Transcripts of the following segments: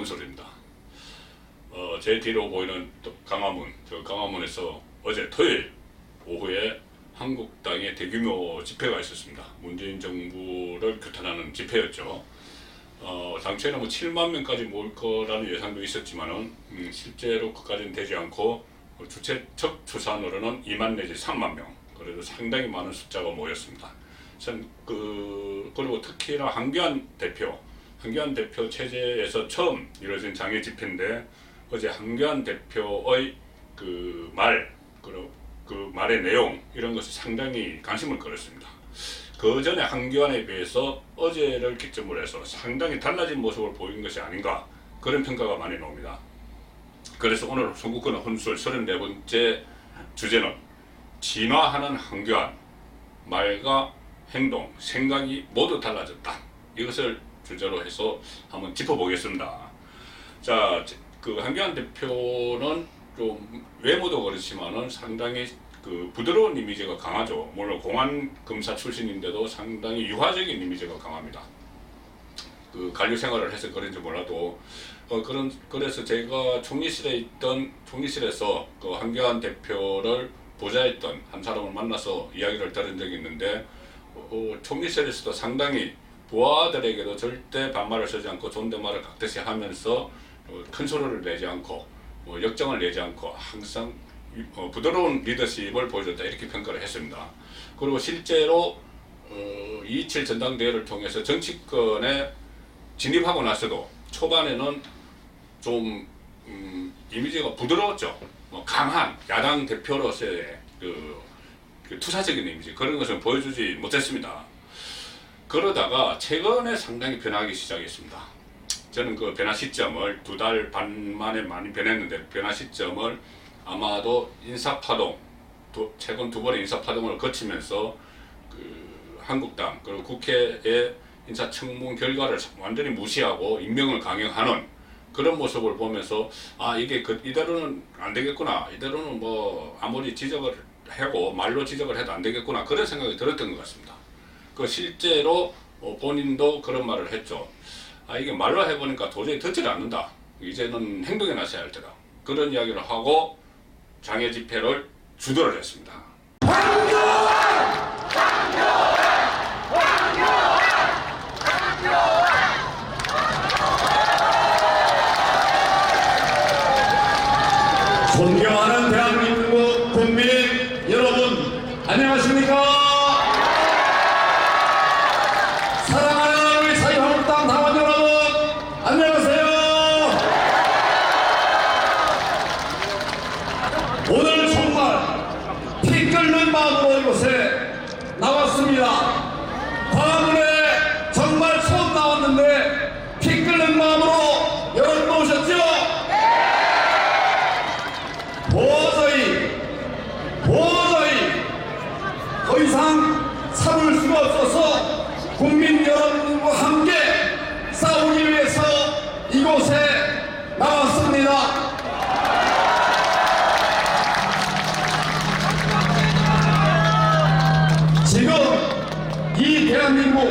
소리입니다. 제 뒤로 보이는 강화문, 저 강화문에서 어제 토요일 오후에 한국당의 대규모 집회가 있었습니다. 문재인 정부를 규탄하는 집회였죠. 당초에는 뭐 7만 명까지 모일 거라는 예상도 있었지만은 실제로 그까지는 되지 않고 첫 추산으로는 2만 내지 3만 명, 그래도 상당히 많은 숫자가 모였습니다. 그리고 특히나 한교안 대표 체제에서 처음 이루어진 장애 집회인데 어제 한교안 대표의 그 말의 내용 이런 것이 상당히 관심을 끌었습니다. 그 전에 한교안에 비해서 어제를 기점으로 해서 상당히 달라진 모습을 보인 것이 아닌가, 그런 평가가 많이 나옵니다. 그래서 오늘 송구권 혼술 34번째 주제는 진화하는 한교안, 말과 행동, 생각이 모두 달라졌다. 이것을 주제로 해서 한번 짚어보겠습니다. 자, 그 한교안 대표는 좀 외모도 그렇지만은 상당히 그 부드러운 이미지가 강하죠. 물론 공안 검사 출신인데도 상당히 유화적인 이미지가 강합니다. 그 관료 생활을 해서 그런지 몰라도 그래서 제가 총리실에서 그 한교안 대표를 보좌했던 한 사람을 만나서 이야기를 들은 적이 있는데 총리실에서도 상당히 부하들에게도 절대 반말을 쓰지 않고 존댓말을 각듯이 하면서 큰 소리를 내지 않고 역정을 내지 않고 항상 부드러운 리더십을 보여줬다, 이렇게 평가를 했습니다. 그리고 실제로 2.27 전당대회를 통해서 정치권에 진입하고 나서도 초반에는 좀 이미지가 부드러웠죠. 강한 야당 대표로서의 그 투사적인 이미지, 그런 것을 보여주지 못했습니다. 그러다가 최근에 상당히 변하기 시작했습니다. 저는 그 변화 시점을 2달 반 만에 많이 변했는데, 변화 시점을 아마도 인사파동, 최근 2번의 인사파동을 거치면서 그 한국당 그리고 국회의 인사청문 결과를 완전히 무시하고 임명을 강행하는 그런 모습을 보면서 이게 이대로는 안 되겠구나, 이대로는 뭐 아무리 지적을 하고 말로 지적을 해도 안 되겠구나, 그런 생각이 들었던 것 같습니다. 그 실제로 본인도 그런 말을 했죠. 이게 말로 해보니까 도저히 듣지를 않는다, 이제는 행동에 나서야 할 때다, 그런 이야기를 하고 장애 집회를 주도를 했습니다. 존경하는 대한민국 국민 여러분, 안녕하십니까? 사랑하는 우리 자유한국당 당원 여러분, 안녕하세요. 오늘 정말 피 끓는 마음으로 이곳에 나왔습니다. 광화문에 정말 처음 나왔는데 피 끓는 마음으로 여러분 오셨죠? 도저히 더 이상 참을 수가 없어서 국민 여러분과 함께 싸우기 위해서 이곳에 나왔습니다. 지금 이 대한민국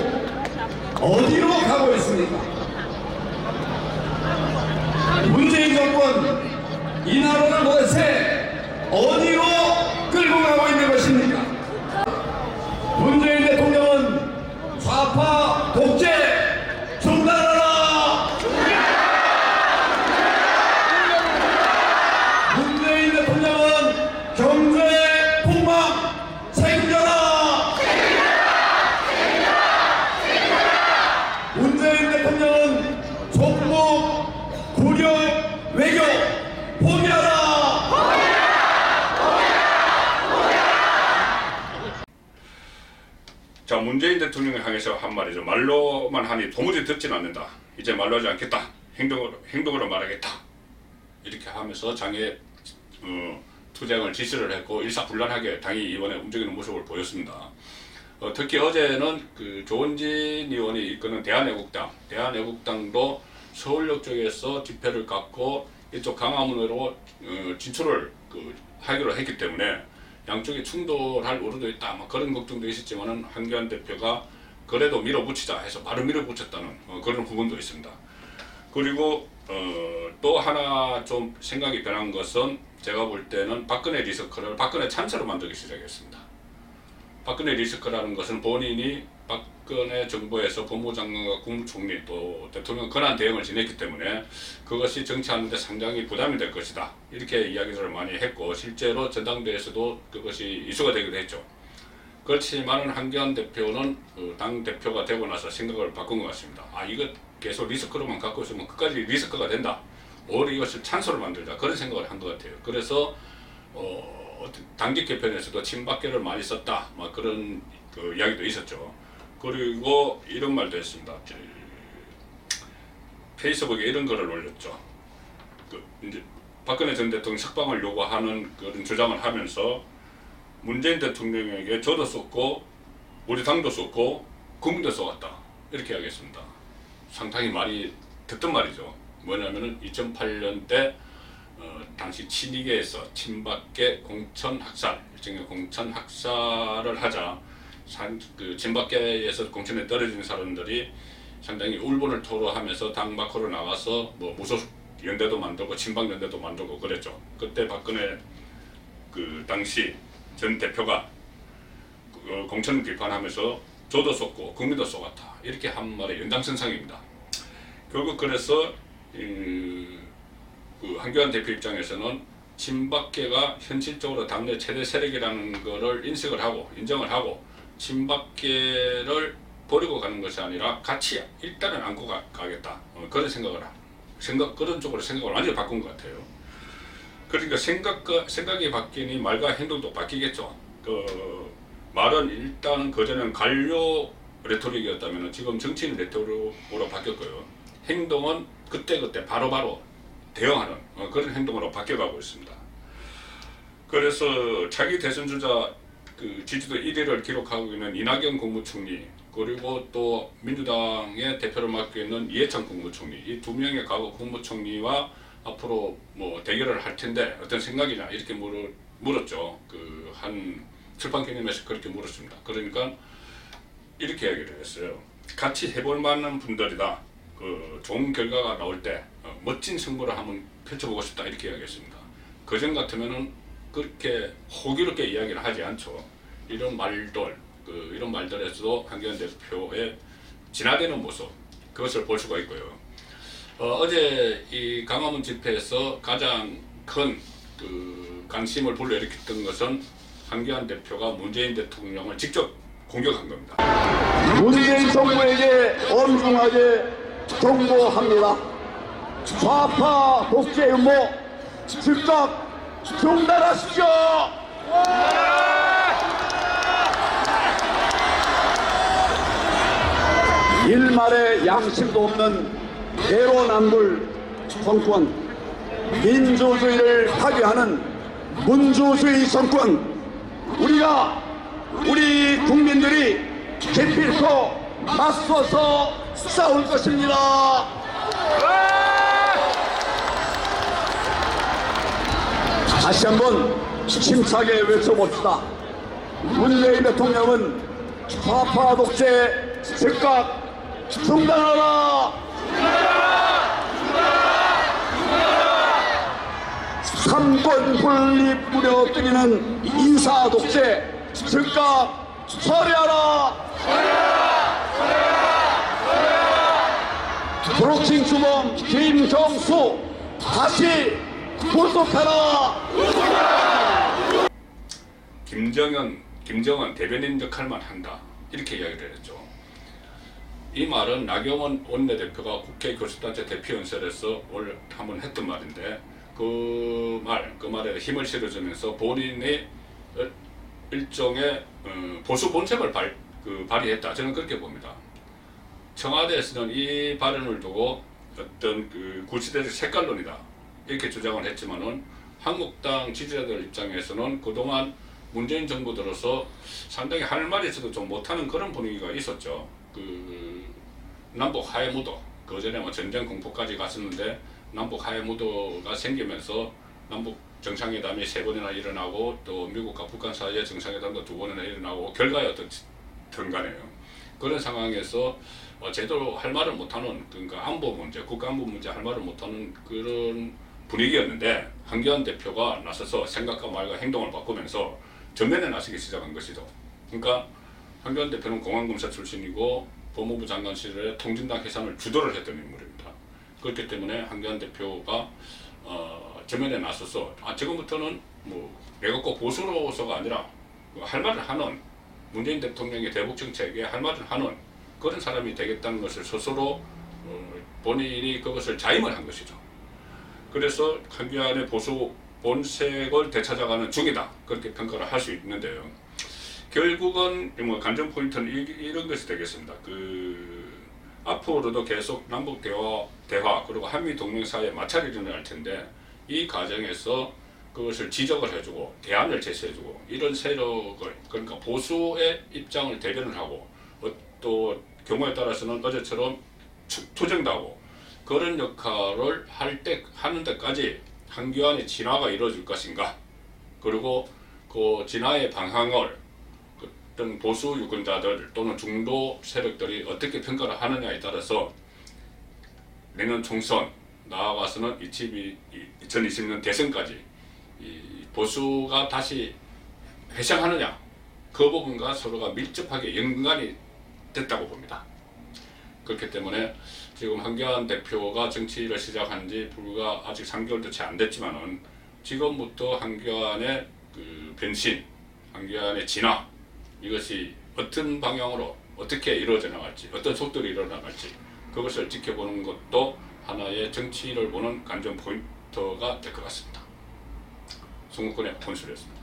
어디로 가고 있습니까? 문재인 정권 이 나라를 도대체 어디로 끌고 가고 있는 것입니까? 문재인 대통령은 좌파 독재 중단하라! 문재인 대통령은 경제 폭망 책임져라! 문재인 대통령은 종북, 굴욕, 외교 포기하라! 자, 문재인 대통령을 향해서 한 말이죠. 말로만 하니 도무지 듣지는 않는다. 이제 말로 하지 않겠다. 행동으로 말하겠다. 이렇게 하면서 장애 투쟁을 지시를 했고 일사불란하게 당이 이번에 움직이는 모습을 보였습니다. 특히 어제는 그 조원진 의원이 이끄는 대한애국당도 서울역 쪽에서 집회를 갖고 이쪽 강화문으로 진출을 하기로 했기 때문에 양쪽이 충돌할 우려도 있다, 그런 걱정도 있었지만은 한교안 대표가 그래도 밀어붙이자 해서 바로 밀어붙였다는 그런 부분도 있습니다. 그리고 또 하나 좀 생각이 변한 것은 제가 볼 때는 박근혜 리스크를 박근혜 찬스로 만들기 시작했습니다. 박근혜 리스크라는 것은 본인이 박근혜 정부에서 법무장관과 국무총리 또 대통령 권한 대행을 지냈기 때문에 그것이 정치하는데 상당히 부담이 될 것이다. 이렇게 이야기를 많이 했고 실제로 전당대회에서도 그것이 이슈가 되기도 했죠. 그렇지만 한기환 대표는 당 대표가 되고 나서 생각을 바꾼 것 같습니다. 이거 계속 리스크로만 갖고 있으면 끝까지 리스크가 된다. 오히려 이것을 찬스로 만들자. 그런 생각을 한 것 같아요. 그래서 당직 개편에서도 친박계를 많이 썼다. 그런 이야기도 있었죠. 그리고 이런 말도 했습니다. 페이스북에 이런 글을 올렸죠. 이제 박근혜 전 대통령 석방을 요구하는 그런 주장을 하면서 문재인 대통령에게 저도 쏟고 우리 당도 쏟고 국민도 쏟았다. 이렇게 하겠습니다. 상당히 말이 듣던 말이죠. 뭐냐면은 2008년 때 당시 친이계에서 친박계 공천 학살, 일종의 공천 학살을 하자 그 친박계에서 공천에 떨어진 사람들이 상당히 울분을 토로하면서 당 밖으로 나가서 뭐 무소속 연대도 만들고 친박 연대도 만들고 그랬죠. 그때 박근혜 그 당시 전 대표가 공천 비판하면서 저도 쏟고 국민도 쏟았다. 이렇게 한 말의 연장선상입니다. 결국 그래서 그 한기환 대표 입장에서는 친박계가 현실적으로 당내 최대 세력이라는 것을 인식을 하고 인정을 하고 친박계를 버리고 가는 것이 아니라 같이 일단은 안고 가겠다. 그런 그런 쪽으로 생각을 완전히 바꾼 것 같아요. 그러니까 생각이 바뀌니 말과 행동도 바뀌겠죠. 말은 일단 그전에는 관료 레토릭이었다면 지금 정치인 레토릭으로 바뀌었고요. 행동은 그때그때 바로바로 대응하는 그런 행동으로 바뀌어가고 있습니다. 그래서 차기 대선 주자 그 지지도 1위를 기록하고 있는 이낙연 국무총리 그리고 또 민주당의 대표를 맡고 있는 이해찬 국무총리 이 두 명의 과거 국무총리와 앞으로 뭐 대결을 할 텐데 어떤 생각이냐 이렇게 물었죠. 그 한 출판 기념회에서 그렇게 물었습니다. 그러니까 이렇게 이야기를 했어요. 같이 해볼 만한 분들이다. 좋은 결과가 나올 때 멋진 승부를 한번 펼쳐보고 싶다 이렇게 이야기했습니다. 그전 같으면은 그렇게 호기롭게 이야기를 하지 않죠. 이런 말들에서도 한기환 대표의 진화되는 모습 그것을 볼 수가 있고요. 어제 이 광화문 집회에서 가장 큰 관심을 불러일으켰던 것은 한기환 대표가 문재인 대통령을 직접 공격한 겁니다. 문재인 정부에게 엄중하게 경고합니다. 좌파 독재 음모 즉각 중단하십시오. 일말의 양심도 없는 내로남불 정권, 민주주의를 파괴하는 문주주의 정권, 우리 국민들이 기필코 맞서서 싸울 것입니다. 다시 한번 힘차게 외쳐봅시다. 문재인 대통령은 좌파 독재 즉각 중단하라! 삼권 분립 무너뜨리는 인사 독재 즉각 처리하라! 브로킹 주범 김경수 다시 구속하라! 김정은 대변인 역할만 한다 이렇게 이야기를 했죠. 이 말은 나경원 원내대표가 국회 교섭단체 대표연설에서 한번 했던 말인데 그 말에 힘을 실어주면서 본인의 일종의 보수 본색을 발휘했다. 저는 그렇게 봅니다. 청와대에서는 이 발언을 두고 어떤 구시대적 색깔론이다 이렇게 주장을 했지만은 한국당 지지자들 입장에서는 그동안 문재인 정부 들어서 상당히 할 말이 있어도 좀 못하는 그런 분위기가 있었죠. 남북 화해 무도 그전에 뭐 전쟁 공포까지 갔었는데 남북 화해 무도가 생기면서 남북 정상회담이 3번이나 일어나고 또 미국과 북한 사이에 정상회담도 2번이나 일어나고 결과에 어떻든 간에요. 그런 상황에서 제대로 할 말을 못하는, 그러니까 안보 문제, 국가안보 문제 할 말을 못하는 그런 분위기였는데 한교안 대표가 나서서 생각과 말과 행동을 바꾸면서 전면에 나서기 시작한 것이죠. 그러니까 한교안 대표는 공안검사 출신이고 법무부 장관 시절에 통진당 해산을 주도를 했던 인물입니다. 그렇기 때문에 한교안 대표가 전면에 나서서 지금부터는 뭐 내가 꼭 보수로서가 아니라 할 말을 하는, 문재인 대통령의 대북 정책에 할 말을 하는 그런 사람이 되겠다는 것을 스스로 본인이 그것을 자임을 한 것이죠. 그래서 한교안의 보수 본색을 되찾아가는 중이다, 그렇게 평가를 할 수 있는데요. 결국은 뭐 관전 포인트는 이런 것이 되겠습니다. 앞으로도 계속 남북 대화 그리고 한미 동맹 사이에 마찰이 일어날 텐데 이 과정에서 그것을 지적을 해주고 대안을 제시해주고 이런 세력을, 그러니까 보수의 입장을 대변을 하고 또 경우에 따라서는 어제처럼 투쟁도 하고 그런 역할을 하는 데까지 한교안의 진화가 이루어질 것인가, 그리고 그 진화의 방향을 어떤 보수 유권자들 또는 중도 세력들이 어떻게 평가를 하느냐에 따라서 내년 총선, 나아가서는 2020년 대선까지 이 보수가 다시 회생하느냐, 그 부분과 서로가 밀접하게 연관이 됐다고 봅니다. 그렇기 때문에 지금 한교안 대표가 정치를 시작한 지 불과 아직 3개월도 채 안 됐지만은 지금부터 한교안의 변신, 한교안의 진화, 이것이 어떤 방향으로 어떻게 이루어져 나갈지, 어떤 속도로 일어나 나갈지 그것을 지켜보는 것도 하나의 정치를 보는 관전 포인트가 될 것 같습니다. 송국근의 본술이었습니다.